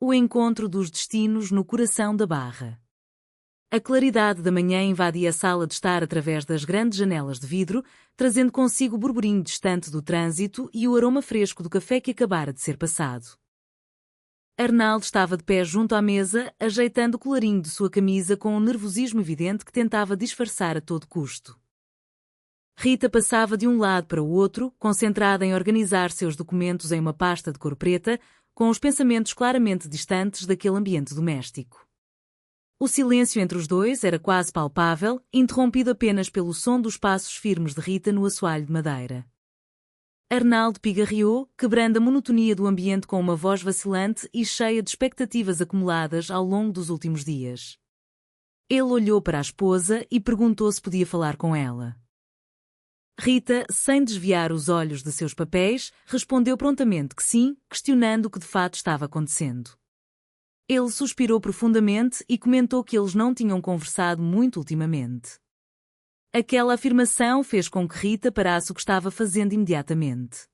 o encontro dos destinos no coração da Barra. A claridade da manhã invadia a sala de estar através das grandes janelas de vidro, trazendo consigo o burburinho distante do trânsito e o aroma fresco do café que acabara de ser passado. Arnaldo estava de pé junto à mesa, ajeitando o colarinho de sua camisa com um nervosismo evidente que tentava disfarçar a todo custo. Rita passava de um lado para o outro, concentrada em organizar seus documentos em uma pasta de cor preta, com os pensamentos claramente distantes daquele ambiente doméstico. O silêncio entre os dois era quase palpável, interrompido apenas pelo som dos passos firmes de Rita no assoalho de madeira. Arnaldo pigarreou, quebrando a monotonia do ambiente com uma voz vacilante e cheia de expectativas acumuladas ao longo dos últimos dias. Ele olhou para a esposa e perguntou se podia falar com ela. Rita, sem desviar os olhos de seus papéis, respondeu prontamente que sim, questionando o que de fato estava acontecendo. Ele suspirou profundamente e comentou que eles não tinham conversado muito ultimamente. Aquela afirmação fez com que Rita parasse o que estava fazendo imediatamente.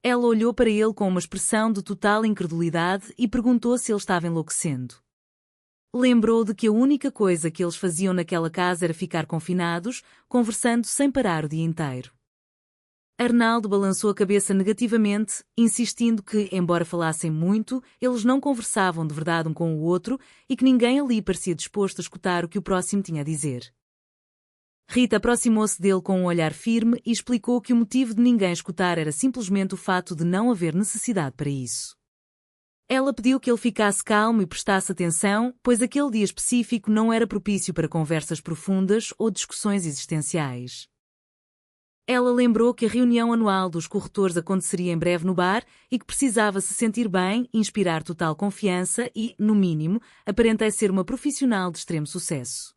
Ela olhou para ele com uma expressão de total incredulidade e perguntou se ele estava enlouquecendo. Lembrou de que a única coisa que eles faziam naquela casa era ficar confinados, conversando sem parar o dia inteiro. Arnaldo balançou a cabeça negativamente, insistindo que, embora falassem muito, eles não conversavam de verdade um com o outro e que ninguém ali parecia disposto a escutar o que o próximo tinha a dizer. Rita aproximou-se dele com um olhar firme e explicou que o motivo de ninguém escutar era simplesmente o fato de não haver necessidade para isso. Ela pediu que ele ficasse calmo e prestasse atenção, pois aquele dia específico não era propício para conversas profundas ou discussões existenciais. Ela lembrou que a reunião anual dos corretores aconteceria em breve no bar e que precisava se sentir bem, inspirar total confiança e, no mínimo, aparentar ser uma profissional de extremo sucesso.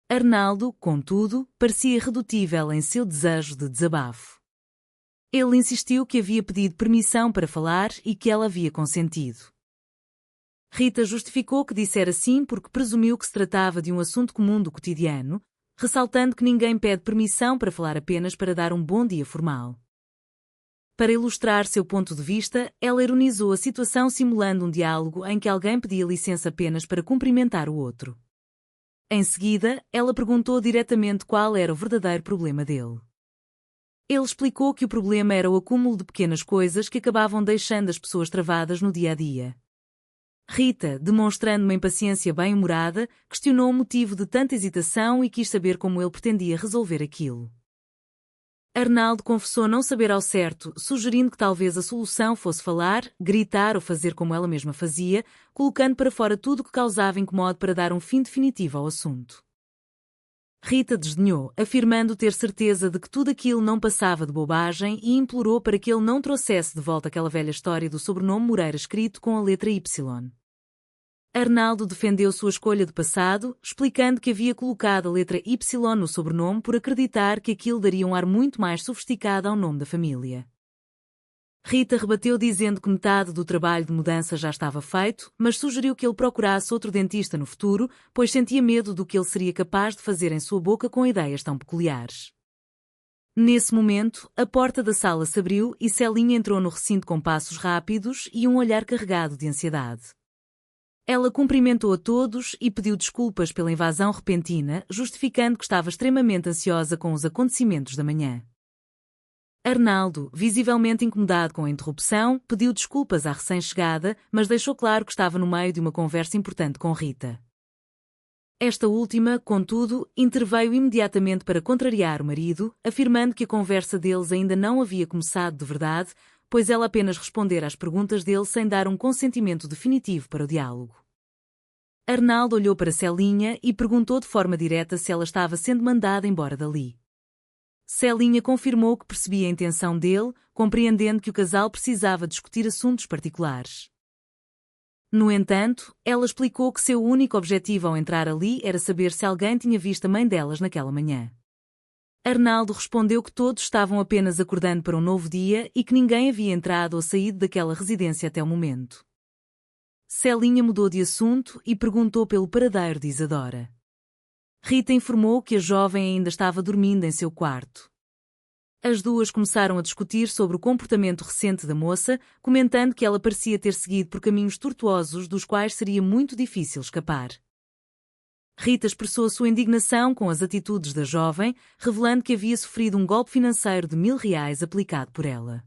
Arnaldo, contudo, parecia irredutível em seu desejo de desabafo. Ele insistiu que havia pedido permissão para falar e que ela havia consentido. Rita justificou que dissera sim porque presumiu que se tratava de um assunto comum do cotidiano, ressaltando que ninguém pede permissão para falar apenas para dar um bom dia formal. Para ilustrar seu ponto de vista, ela ironizou a situação simulando um diálogo em que alguém pedia licença apenas para cumprimentar o outro. Em seguida, ela perguntou diretamente qual era o verdadeiro problema dele. Ele explicou que o problema era o acúmulo de pequenas coisas que acabavam deixando as pessoas travadas no dia a dia. Rita, demonstrando uma impaciência bem-humorada, questionou o motivo de tanta hesitação e quis saber como ele pretendia resolver aquilo. Arnaldo confessou não saber ao certo, sugerindo que talvez a solução fosse falar, gritar ou fazer como ela mesma fazia, colocando para fora tudo o que causava incomodo para dar um fim definitivo ao assunto. Rita desdenhou, afirmando ter certeza de que tudo aquilo não passava de bobagem e implorou para que ele não trouxesse de volta aquela velha história do sobrenome Moreira escrito com a letra Y. Arnaldo defendeu sua escolha de passado, explicando que havia colocado a letra Y no sobrenome por acreditar que aquilo daria um ar muito mais sofisticado ao nome da família. Rita rebateu dizendo que metade do trabalho de mudança já estava feito, mas sugeriu que ele procurasse outro dentista no futuro, pois sentia medo do que ele seria capaz de fazer em sua boca com ideias tão peculiares. Nesse momento, a porta da sala se abriu e Celinha entrou no recinto com passos rápidos e um olhar carregado de ansiedade. Ela cumprimentou a todos e pediu desculpas pela invasão repentina, justificando que estava extremamente ansiosa com os acontecimentos da manhã. Arnaldo, visivelmente incomodado com a interrupção, pediu desculpas à recém-chegada, mas deixou claro que estava no meio de uma conversa importante com Rita. Esta última, contudo, interveio imediatamente para contrariar o marido, afirmando que a conversa deles ainda não havia começado de verdade, pois ela apenas respondera às perguntas dele sem dar um consentimento definitivo para o diálogo. Arnaldo olhou para Celinha e perguntou de forma direta se ela estava sendo mandada embora dali. Celinha confirmou que percebia a intenção dele, compreendendo que o casal precisava discutir assuntos particulares. No entanto, ela explicou que seu único objetivo ao entrar ali era saber se alguém tinha visto a mãe delas naquela manhã. Arnaldo respondeu que todos estavam apenas acordando para um novo dia e que ninguém havia entrado ou saído daquela residência até o momento. Celinha mudou de assunto e perguntou pelo paradeiro de Isadora. Rita informou que a jovem ainda estava dormindo em seu quarto. As duas começaram a discutir sobre o comportamento recente da moça, comentando que ela parecia ter seguido por caminhos tortuosos dos quais seria muito difícil escapar. Rita expressou a sua indignação com as atitudes da jovem, revelando que havia sofrido um golpe financeiro de R$ 1.000 aplicado por ela.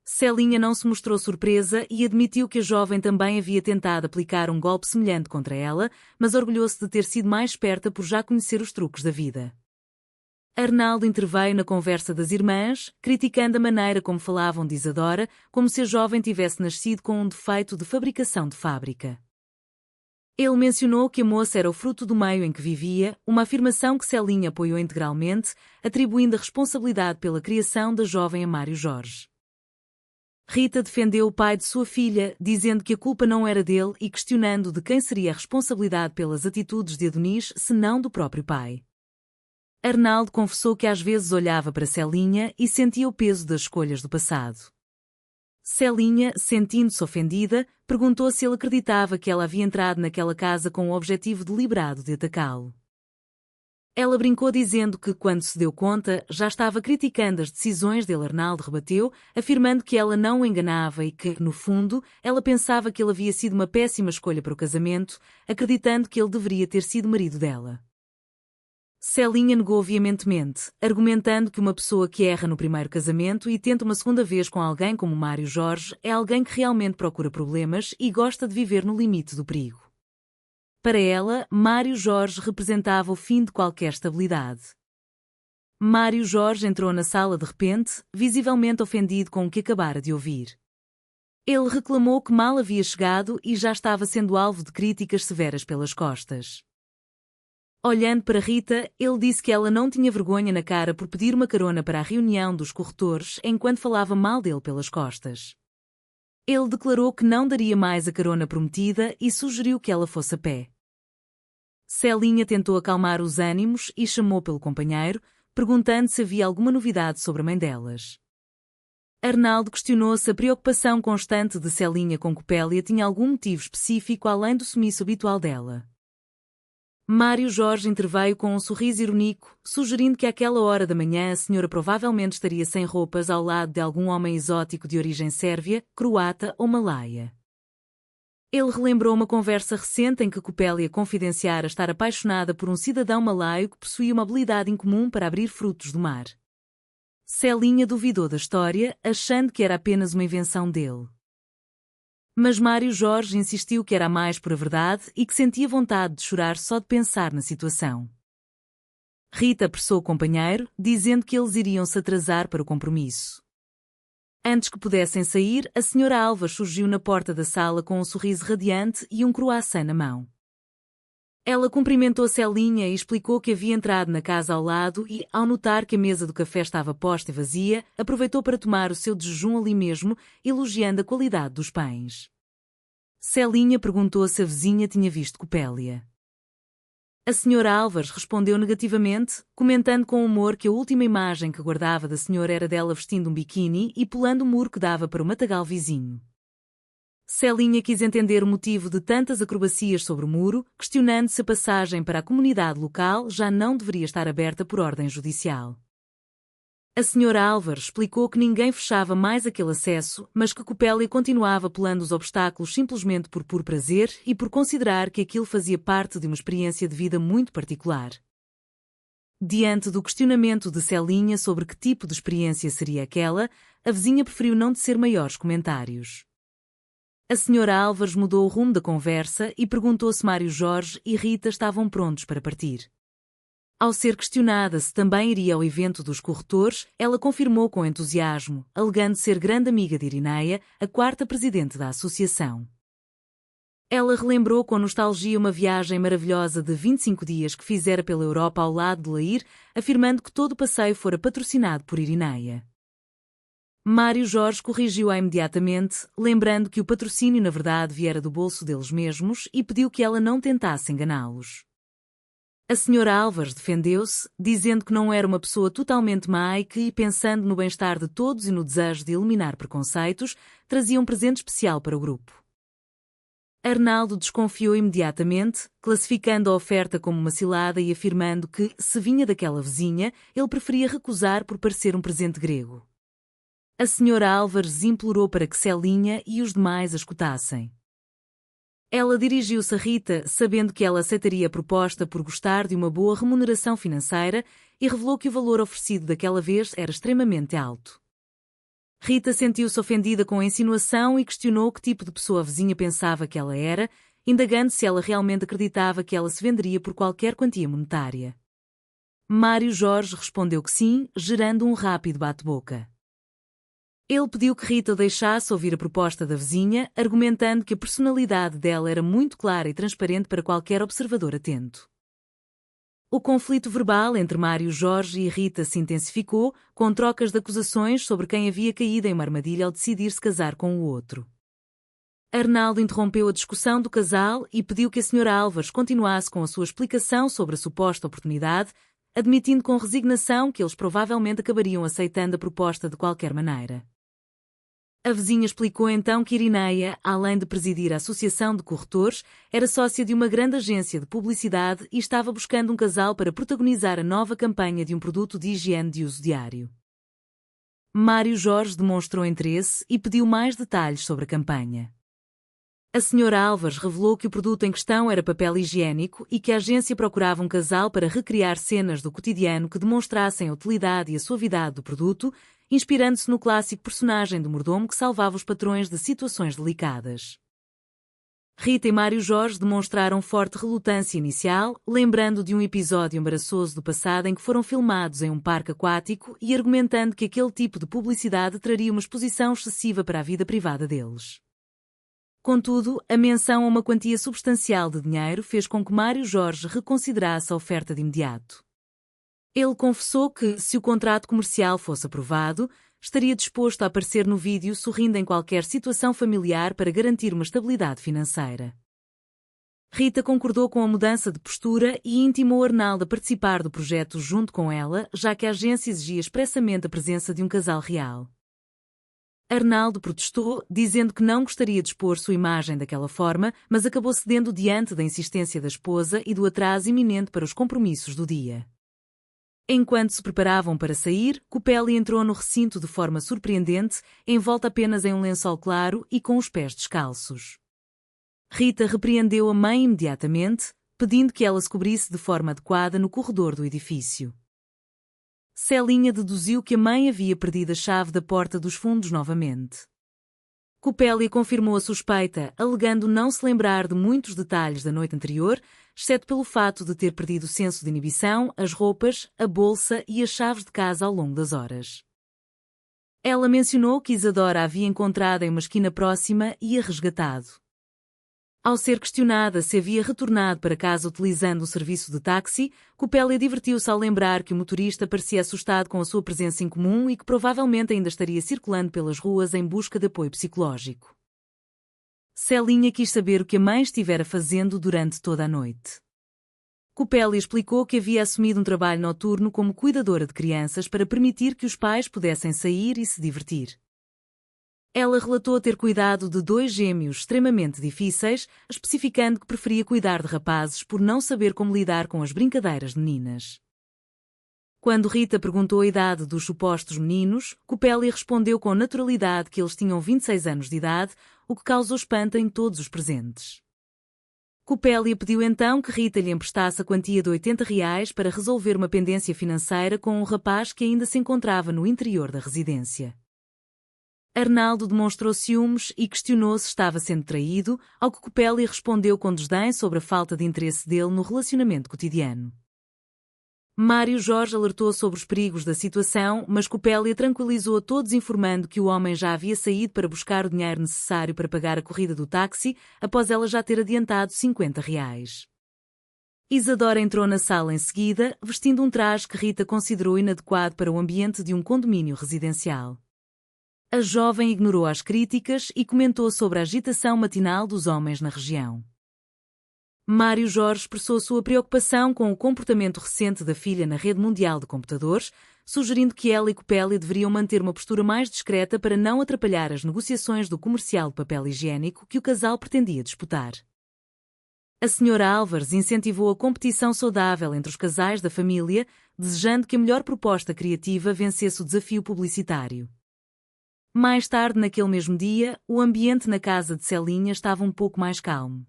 Celinha não se mostrou surpresa e admitiu que a jovem também havia tentado aplicar um golpe semelhante contra ela, mas orgulhou-se de ter sido mais esperta por já conhecer os truques da vida. Arnaldo interveio na conversa das irmãs, criticando a maneira como falavam de Isadora, como se a jovem tivesse nascido com um defeito de fabricação de fábrica. Ele mencionou que a moça era o fruto do meio em que vivia, uma afirmação que Celinha apoiou integralmente, atribuindo a responsabilidade pela criação da jovem a Mário Jorge. Rita defendeu o pai de sua filha, dizendo que a culpa não era dele e questionando de quem seria a responsabilidade pelas atitudes de Adonis, se não do próprio pai. Arnaldo confessou que às vezes olhava para Celinha e sentia o peso das escolhas do passado. Celinha, sentindo-se ofendida, perguntou se ele acreditava que ela havia entrado naquela casa com o objetivo deliberado de atacá-lo. Ela brincou dizendo que, quando se deu conta, já estava criticando as decisões dele. Arnaldo rebateu, afirmando que ela não o enganava e que, no fundo, ela pensava que ele havia sido uma péssima escolha para o casamento, acreditando que ele deveria ter sido marido dela. Celinha negou veementemente, argumentando que uma pessoa que erra no primeiro casamento e tenta uma segunda vez com alguém como Mário Jorge é alguém que realmente procura problemas e gosta de viver no limite do perigo. Para ela, Mário Jorge representava o fim de qualquer estabilidade. Mário Jorge entrou na sala de repente, visivelmente ofendido com o que acabara de ouvir. Ele reclamou que mal havia chegado e já estava sendo alvo de críticas severas pelas costas. Olhando para Rita, ele disse que ela não tinha vergonha na cara por pedir uma carona para a reunião dos corretores enquanto falava mal dele pelas costas. Ele declarou que não daria mais a carona prometida e sugeriu que ela fosse a pé. Celinha tentou acalmar os ânimos e chamou pelo companheiro, perguntando se havia alguma novidade sobre a mãe delas. Arnaldo questionou se a preocupação constante de Celinha com Copélia tinha algum motivo específico além do sumiço habitual dela. Mário Jorge interveio com um sorriso irónico, sugerindo que àquela hora da manhã a senhora provavelmente estaria sem roupas ao lado de algum homem exótico de origem sérvia, croata ou malaia. Ele relembrou uma conversa recente em que Copélia confidenciara estar apaixonada por um cidadão malaio que possuía uma habilidade incomum para abrir frutos do mar. Celinha duvidou da história, achando que era apenas uma invenção dele. Mas Mário Jorge insistiu que era a mais pura verdade e que sentia vontade de chorar só de pensar na situação. Rita apressou o companheiro, dizendo que eles iriam se atrasar para o compromisso. Antes que pudessem sair, a senhora Alves surgiu na porta da sala com um sorriso radiante e um croissant na mão. Ela cumprimentou Celinha e explicou que havia entrado na casa ao lado e, ao notar que a mesa do café estava posta e vazia, aproveitou para tomar o seu de jejum ali mesmo, elogiando a qualidade dos pães. Celinha perguntou se a vizinha tinha visto Copélia. A senhora Álvares respondeu negativamente, comentando com humor que a última imagem que guardava da senhora era dela vestindo um biquíni e pulando o muro que dava para o matagal vizinho. Celinha quis entender o motivo de tantas acrobacias sobre o muro, questionando se a passagem para a comunidade local já não deveria estar aberta por ordem judicial. A senhora Álvares explicou que ninguém fechava mais aquele acesso, mas que Copélia continuava pulando os obstáculos simplesmente por puro prazer e por considerar que aquilo fazia parte de uma experiência de vida muito particular. Diante do questionamento de Celinha sobre que tipo de experiência seria aquela, a vizinha preferiu não tecer maiores comentários. A senhora Álvares mudou o rumo da conversa e perguntou se Mário Jorge e Rita estavam prontos para partir. Ao ser questionada se também iria ao evento dos corretores, ela confirmou com entusiasmo, alegando ser grande amiga de Irineia, a quarta presidente da associação. Ela relembrou com nostalgia uma viagem maravilhosa de 25 dias que fizera pela Europa ao lado de Lair, afirmando que todo o passeio fora patrocinado por Irineia. Mário Jorge corrigiu-a imediatamente, lembrando que o patrocínio na verdade viera do bolso deles mesmos e pediu que ela não tentasse enganá-los. A senhora Álvares defendeu-se, dizendo que não era uma pessoa totalmente má e que, pensando no bem-estar de todos e no desejo de eliminar preconceitos, trazia um presente especial para o grupo. Arnaldo desconfiou imediatamente, classificando a oferta como uma cilada e afirmando que, se vinha daquela vizinha, ele preferia recusar por parecer um presente grego. A senhora Álvares implorou para que Celinha e os demais a escutassem. Ela dirigiu-se a Rita, sabendo que ela aceitaria a proposta por gostar de uma boa remuneração financeira, e revelou que o valor oferecido daquela vez era extremamente alto. Rita sentiu-se ofendida com a insinuação e questionou que tipo de pessoa a vizinha pensava que ela era, indagando se ela realmente acreditava que ela se venderia por qualquer quantia monetária. Mário Jorge respondeu que sim, gerando um rápido bate-boca. Ele pediu que Rita o deixasse ouvir a proposta da vizinha, argumentando que a personalidade dela era muito clara e transparente para qualquer observador atento. O conflito verbal entre Mário Jorge e Rita se intensificou, com trocas de acusações sobre quem havia caído em uma armadilha ao decidir se casar com o outro. Arnaldo interrompeu a discussão do casal e pediu que a senhora Álvares continuasse com a sua explicação sobre a suposta oportunidade, admitindo com resignação que eles provavelmente acabariam aceitando a proposta de qualquer maneira. A vizinha explicou então que Irineia, além de presidir a Associação de Corretores, era sócia de uma grande agência de publicidade e estava buscando um casal para protagonizar a nova campanha de um produto de higiene de uso diário. Mário Jorge demonstrou interesse e pediu mais detalhes sobre a campanha. A senhora Álvares revelou que o produto em questão era papel higiênico e que a agência procurava um casal para recriar cenas do cotidiano que demonstrassem a utilidade e a suavidade do produto, inspirando-se no clássico personagem do mordomo que salvava os patrões de situações delicadas. Rita e Mário Jorge demonstraram forte relutância inicial, lembrando de um episódio embaraçoso do passado em que foram filmados em um parque aquático e argumentando que aquele tipo de publicidade traria uma exposição excessiva para a vida privada deles. Contudo, a menção a uma quantia substancial de dinheiro fez com que Mário Jorge reconsiderasse a oferta de imediato. Ele confessou que, se o contrato comercial fosse aprovado, estaria disposto a aparecer no vídeo sorrindo em qualquer situação familiar para garantir uma estabilidade financeira. Rita concordou com a mudança de postura e intimou Arnaldo a participar do projeto junto com ela, já que a agência exigia expressamente a presença de um casal real. Arnaldo protestou, dizendo que não gostaria de expor sua imagem daquela forma, mas acabou cedendo diante da insistência da esposa e do atraso iminente para os compromissos do dia. Enquanto se preparavam para sair, Copelli entrou no recinto de forma surpreendente, envolta apenas em um lençol claro e com os pés descalços. Rita repreendeu a mãe imediatamente, pedindo que ela se cobrisse de forma adequada no corredor do edifício. Celinha deduziu que a mãe havia perdido a chave da porta dos fundos novamente. Copelli confirmou a suspeita, alegando não se lembrar de muitos detalhes da noite anterior, exceto pelo fato de ter perdido o senso de inibição, as roupas, a bolsa e as chaves de casa ao longo das horas. Ela mencionou que Isadora a havia encontrado em uma esquina próxima e a resgatado. Ao ser questionada se havia retornado para casa utilizando o serviço de táxi, Copelli divertiu-se ao lembrar que o motorista parecia assustado com a sua presença incomum e que provavelmente ainda estaria circulando pelas ruas em busca de apoio psicológico. Celinha quis saber o que a mãe estivera fazendo durante toda a noite. Copelli explicou que havia assumido um trabalho noturno como cuidadora de crianças para permitir que os pais pudessem sair e se divertir. Ela relatou ter cuidado de 2 gêmeos extremamente difíceis, especificando que preferia cuidar de rapazes por não saber como lidar com as brincadeiras de meninas. Quando Rita perguntou a idade dos supostos meninos, Copelli respondeu com naturalidade que eles tinham 26 anos de idade, o que causou espanto em todos os presentes. Copelli pediu então que Rita lhe emprestasse a quantia de R$ 80 para resolver uma pendência financeira com um rapaz que ainda se encontrava no interior da residência. Arnaldo demonstrou ciúmes e questionou se estava sendo traído, ao que Copelli respondeu com desdém sobre a falta de interesse dele no relacionamento cotidiano. Mário Jorge alertou sobre os perigos da situação, mas Copelli tranquilizou a todos informando que o homem já havia saído para buscar o dinheiro necessário para pagar a corrida do táxi, após ela já ter adiantado R$ 50. Isadora entrou na sala em seguida, vestindo um traje que Rita considerou inadequado para o ambiente de um condomínio residencial. A jovem ignorou as críticas e comentou sobre a agitação matinal dos homens na região. Mário Jorge expressou sua preocupação com o comportamento recente da filha na rede mundial de computadores, sugerindo que ela e Coppelia deveriam manter uma postura mais discreta para não atrapalhar as negociações do comercial de papel higiênico que o casal pretendia disputar. A Sra. Álvares incentivou a competição saudável entre os casais da família, desejando que a melhor proposta criativa vencesse o desafio publicitário. Mais tarde naquele mesmo dia, o ambiente na casa de Celinha estava um pouco mais calmo.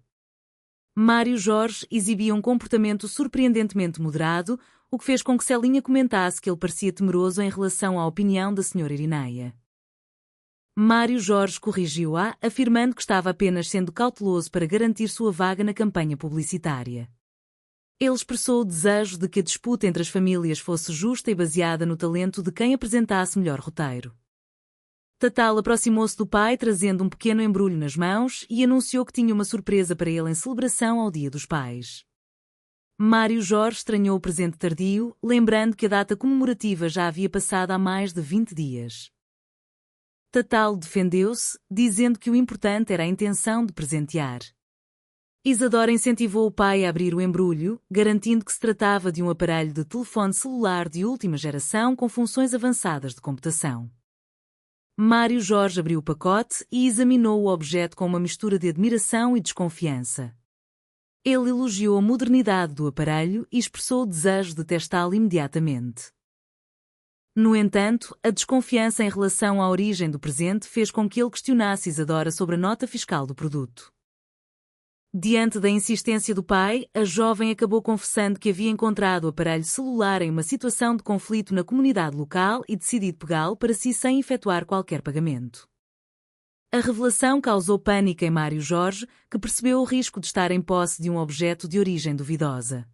Mário Jorge exibia um comportamento surpreendentemente moderado, o que fez com que Celinha comentasse que ele parecia temeroso em relação à opinião da Sra. Irineia. Mário Jorge corrigiu-a, afirmando que estava apenas sendo cauteloso para garantir sua vaga na campanha publicitária. Ele expressou o desejo de que a disputa entre as famílias fosse justa e baseada no talento de quem apresentasse melhor roteiro. Tatal aproximou-se do pai trazendo um pequeno embrulho nas mãos e anunciou que tinha uma surpresa para ele em celebração ao Dia dos Pais. Mário Jorge estranhou o presente tardio, lembrando que a data comemorativa já havia passado há mais de 20 dias. Tatal defendeu-se, dizendo que o importante era a intenção de presentear. Isadora incentivou o pai a abrir o embrulho, garantindo que se tratava de um aparelho de telefone celular de última geração com funções avançadas de computação. Mário Jorge abriu o pacote e examinou o objeto com uma mistura de admiração e desconfiança. Ele elogiou a modernidade do aparelho e expressou o desejo de testá-lo imediatamente. No entanto, a desconfiança em relação à origem do presente fez com que ele questionasse Isadora sobre a nota fiscal do produto. Diante da insistência do pai, a jovem acabou confessando que havia encontrado o aparelho celular em uma situação de conflito na comunidade local e decidido pegá-lo para si sem efetuar qualquer pagamento. A revelação causou pânico em Mário Jorge, que percebeu o risco de estar em posse de um objeto de origem duvidosa.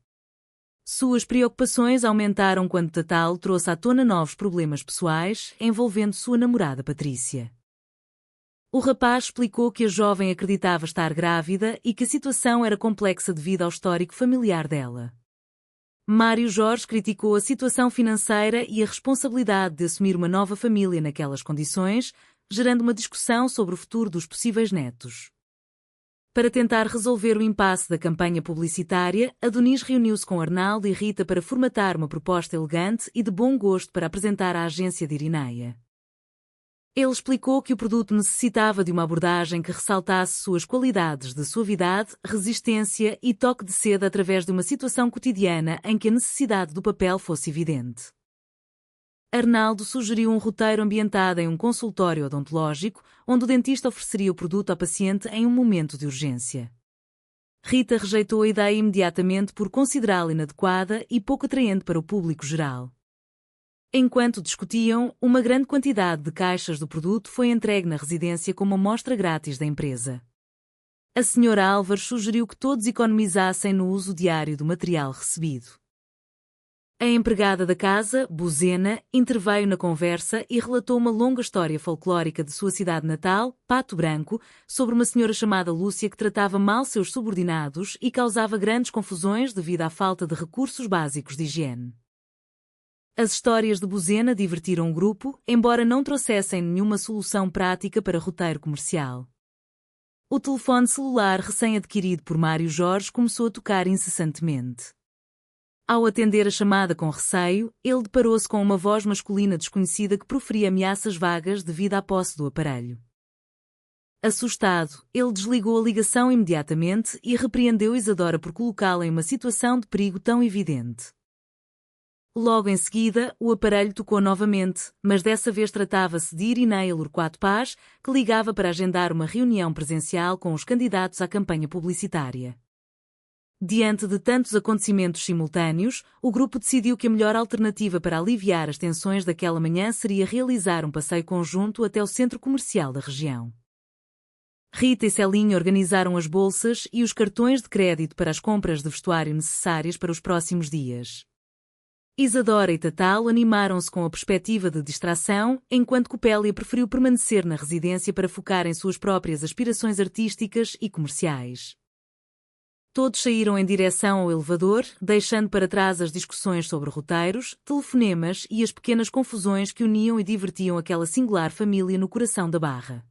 Suas preocupações aumentaram quando Tatal trouxe à tona novos problemas pessoais envolvendo sua namorada Patrícia. O rapaz explicou que a jovem acreditava estar grávida e que a situação era complexa devido ao histórico familiar dela. Mário Jorge criticou a situação financeira e a responsabilidade de assumir uma nova família naquelas condições, gerando uma discussão sobre o futuro dos possíveis netos. Para tentar resolver o impasse da campanha publicitária, Adonis reuniu-se com Arnaldo e Rita para formatar uma proposta elegante e de bom gosto para apresentar à agência de Irineia. Ele explicou que o produto necessitava de uma abordagem que ressaltasse suas qualidades de suavidade, resistência e toque de seda através de uma situação cotidiana em que a necessidade do papel fosse evidente. Arnaldo sugeriu um roteiro ambientado em um consultório odontológico, onde o dentista ofereceria o produto ao paciente em um momento de urgência. Rita rejeitou a ideia imediatamente por considerá-la inadequada e pouco atraente para o público geral. Enquanto discutiam, uma grande quantidade de caixas do produto foi entregue na residência como amostra grátis da empresa. A Sra. Álvares sugeriu que todos economizassem no uso diário do material recebido. A empregada da casa, Buzena, interveio na conversa e relatou uma longa história folclórica de sua cidade natal, Pato Branco, sobre uma senhora chamada Lúcia que tratava mal seus subordinados e causava grandes confusões devido à falta de recursos básicos de higiene. As histórias de Buzena divertiram o grupo, embora não trouxessem nenhuma solução prática para roteiro comercial. O telefone celular recém-adquirido por Mário Jorge começou a tocar incessantemente. Ao atender a chamada com receio, ele deparou-se com uma voz masculina desconhecida que proferia ameaças vagas devido à posse do aparelho. Assustado, ele desligou a ligação imediatamente e repreendeu Isadora por colocá-la em uma situação de perigo tão evidente. Logo em seguida, o aparelho tocou novamente, mas dessa vez tratava-se de Irineia Lurquato Paz, que ligava para agendar uma reunião presencial com os candidatos à campanha publicitária. Diante de tantos acontecimentos simultâneos, o grupo decidiu que a melhor alternativa para aliviar as tensões daquela manhã seria realizar um passeio conjunto até o centro comercial da região. Rita e Celinha organizaram as bolsas e os cartões de crédito para as compras de vestuário necessárias para os próximos dias. Isadora e Tatal animaram-se com a perspectiva de distração, enquanto Coppelia preferiu permanecer na residência para focar em suas próprias aspirações artísticas e comerciais. Todos saíram em direção ao elevador, deixando para trás as discussões sobre roteiros, telefonemas e as pequenas confusões que uniam e divertiam aquela singular família no coração da Barra.